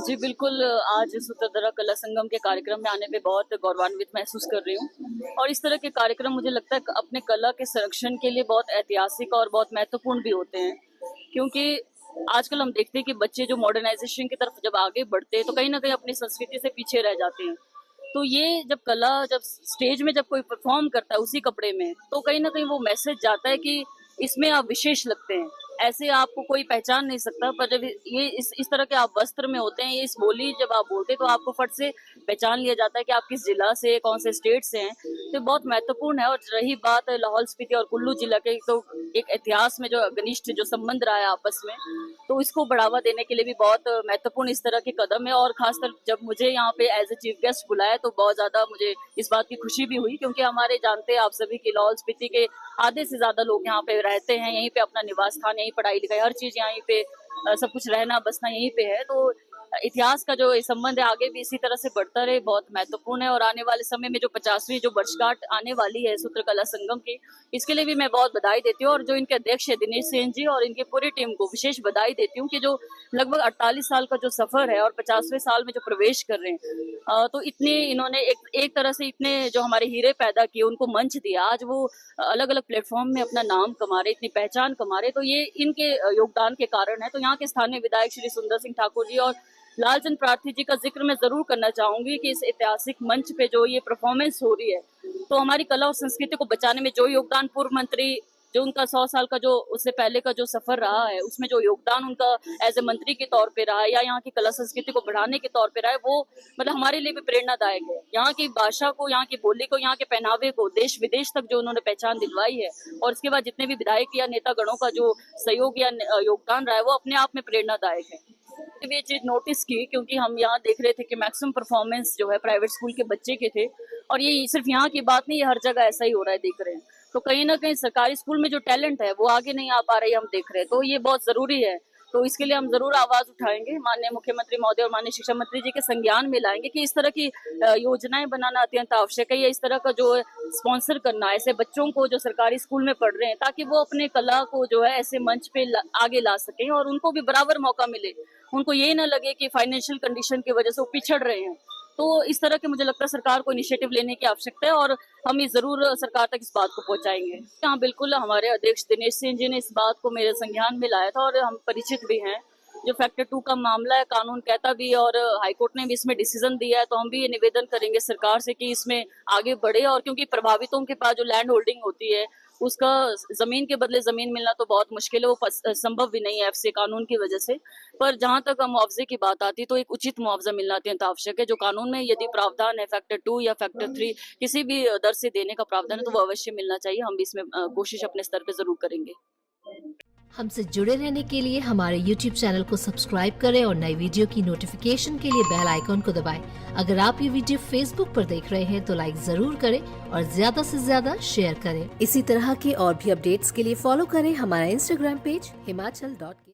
जी, बिल्कुल आज सूत्रधारा कला संगम के कार्यक्रम में आने पे बहुत गौरवान्वित महसूस कर रही हूँ और इस तरह के कार्यक्रम मुझे लगता है अपने कला के संरक्षण के लिए बहुत ऐतिहासिक और बहुत महत्वपूर्ण भी होते हैं। क्योंकि आजकल हम देखते हैं कि बच्चे जो मॉडर्नाइज़ेशन की तरफ जब आगे बढ़ते हैं, तो कहीं न कहीं अपनी संस्कृति से पीछे रह जाते हैं। तो ये जब कला जब स्टेज में जब कोई परफ़ॉर्म करता है उसी कपड़े में, तो कहीं न कहीं वो मैसेज जाता है कि इसमें आप विशेष लगते हैं। ऐसे आपको कोई पहचान नहीं सकता, पर जब ये इस तरह के आप वस्त्र में होते हैं, ये इस बोली जब आप बोलते हैं तो आपको फट से पहचान लिया जाता है कि आप किस जिला से, कौन से स्टेट से हैं। तो बहुत महत्वपूर्ण है। और रही बात लाहौल स्पीति और कुल्लू जिला के, तो एक इतिहास में जो घनिष्ठ जो संबंध रहा है आपस में, तो इसको बढ़ावा देने के लिए भी बहुत महत्वपूर्ण इस तरह के कदम है। और खासकर जब मुझे यहाँ पे एज ए चीफ गेस्ट बुलाया तो बहुत ज्यादा मुझे इस बात की खुशी भी हुई, क्योंकि हमारे जानते हैं आप सभी की लाहौल स्पीति के आधे से ज्यादा लोग यहाँ पे रहते हैं, यहीं पे अपना निवास स्थान, यहीं पढ़ाई लिखाई हर चीज यहीं पे, सब कुछ रहना बसना यहीं पे है। तो इतिहास का जो संबंध है आगे भी इसी तरह से बढ़ता रहे, बहुत महत्वपूर्ण है। और आने वाले समय में जो 50वीं जो वर्षगांठ आने वाली है सूत्र कला संगम की, इसके लिए भी मैं बहुत बधाई देती हूँ। और जो इनके अध्यक्ष है दिनेश सेन जी और इनकी पूरी टीम को विशेष बधाई देती हूँ कि जो लगभग 48 साल का जो सफर है और 50वें साल में जो प्रवेश कर रहे हैं, तो इतने इन्होंने एक तरह से इतने जो हमारे हीरे पैदा किए, उनको मंच दिया। आज वो अलग अलग प्लेटफॉर्म में अपना नाम कमा रहे, इतनी पहचान कमा रहे, तो ये इनके योगदान के कारण है। तो यहाँ के स्थानीय विधायक श्री सुंदर सिंह ठाकुर जी और लालचंद प्रार्थी जी का जिक्र मैं जरूर करना चाहूंगी कि इस ऐतिहासिक मंच पे जो ये परफॉर्मेंस हो रही है, तो हमारी कला और संस्कृति को बचाने में जो योगदान पूर्व मंत्री, जो उनका 100 साल का जो उससे पहले का जो सफर रहा है, उसमें जो योगदान उनका एज ए मंत्री के तौर पे रहा है या यहाँ की कला संस्कृति को बढ़ाने के तौर पे रहा है, वो मतलब हमारे लिए भी प्रेरणादायक है। यहाँ की भाषा को, यहाँ की बोली को, यहाँ के पहनावे को देश विदेश तक जो उन्होंने पहचान दिलवाई है, और इसके बाद जितने भी विधायक या नेता गणों का जो सहयोग या योगदान रहा है, वो अपने आप में प्रेरणादायक है। ये चीज नोटिस की, क्योंकि हम यहाँ देख रहे थे कि मैक्सिमम परफॉर्मेंस जो है प्राइवेट स्कूल के बच्चे के थे, और ये सिर्फ यहाँ की बात नहीं, ये हर जगह ऐसा ही हो रहा है, देख रहे हैं। तो कहीं ना कहीं सरकारी स्कूल में जो टैलेंट है वो आगे नहीं आ पा रही, हम देख रहे हैं। तो ये बहुत जरूरी है। तो इसके लिए हम जरूर आवाज उठाएंगे, माननीय मुख्यमंत्री महोदय और माननीय शिक्षा मंत्री जी के संज्ञान में लाएंगे कि इस तरह की योजनाएं बनाना अत्यंत आवश्यक है, या इस तरह का जो स्पॉन्सर करना ऐसे बच्चों को जो सरकारी स्कूल में पढ़ रहे हैं, ताकि वो अपने कला को जो है ऐसे मंच पे आगे ला सकें और उनको भी बराबर मौका मिले। उनको ये ना लगे कि फाइनेंशियल कंडीशन की वजह से वो पिछड़ रहे हैं। तो इस तरह के मुझे लगता है सरकार को इनिशिएटिव लेने की आवश्यकता है, और हम ये जरूर सरकार तक इस बात को पहुंचाएंगे। हाँ बिल्कुल, हमारे अध्यक्ष दिनेश सिंह जी ने इस बात को मेरे संज्ञान में लाया था और हम परिचित भी हैं। जो फैक्टर 2 का मामला है, कानून कहता भी है और हाईकोर्ट ने भी इसमें डिसीजन दिया है, तो हम भी ये निवेदन करेंगे सरकार से कि इसमें आगे बढ़े। और क्योंकि प्रभावितों के पास जो लैंड होल्डिंग होती है, उसका जमीन के बदले जमीन मिलना तो बहुत मुश्किल है, वो संभव भी नहीं है एफसी कानून की वजह से। पर जहां तक मुआवजे की बात आती है, तो एक उचित मुआवजा मिलना अत्यंत आवश्यक है। जो कानून में यदि प्रावधान है फैक्टर 2 या फैक्टर 3 किसी भी दर से देने का प्रावधान है, तो वो अवश्य मिलना चाहिए। हम भी इसमें कोशिश अपने स्तर पे जरूर करेंगे। हमसे जुड़े रहने के लिए हमारे YouTube चैनल को सब्सक्राइब करें और नई वीडियो की नोटिफिकेशन के लिए बेल आइकॉन को दबाएं। अगर आप ये वीडियो Facebook पर देख रहे हैं तो लाइक जरूर करें और ज्यादा से ज्यादा शेयर करें। इसी तरह के और भी अपडेट्स के लिए फॉलो करें हमारा Instagram पेज himachal.ke।